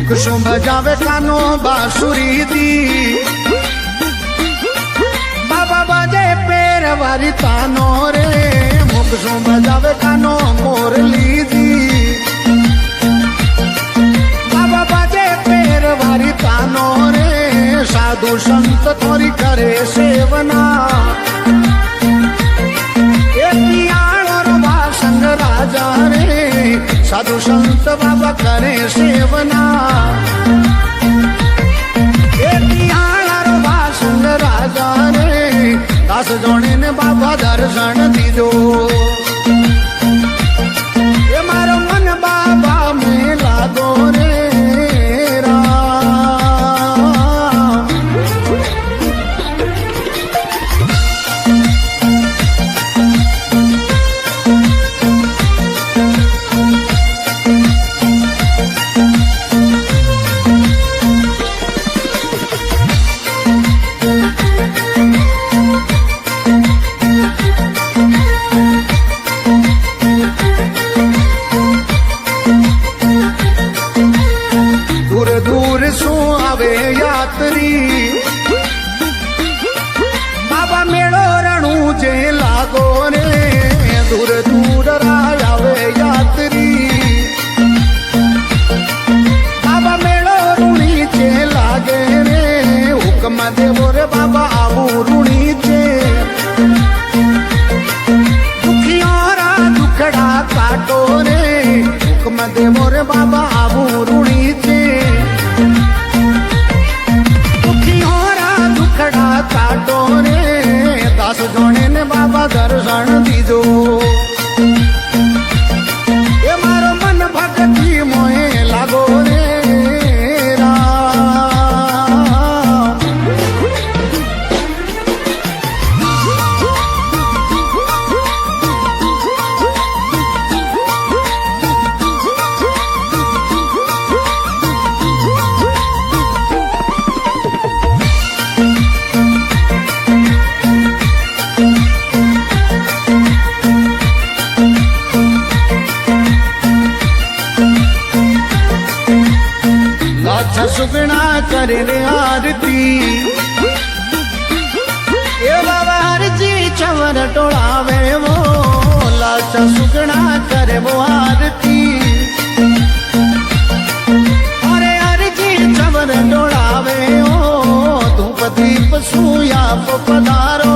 मुख शो बजावे कानो बांसुरी दी बाबा बाजे पैर वारी तानो रे मुख शो बजावे कानो मोरली दी बाबा बाजे पैर वारी तानो रे साधु संत थोड़ी करे सेवना संग राजा रे साधु संत बाबा करे सेवना संग राजा रे दास जोड़े ने बाबा दर्शन दीदो ये मारो मन बाबा में लागो रे बाबा मेड़ो रणू जे लागो रे दूर दूर आवे यात्री बाबा मेड़ो ऋणी जे लागे रे हुक्म देवो रे बाबा आबू ऋणी जे दुखियारा दुखड़ा काटो रे हुक्म देवो रे बाबा आबू ऋणी जे काटो रे दास जोड़े ने बाबा दर्शन दीदो ये मारो मन भक्ति मोहे लागो रे सुगना करे रे आरती ये बाबा हरजी चवर टोलावे वो लाचा सुगना करे वो आरती अरे हरजी चवर टोलावे ओ धूप दीप सूया पधारो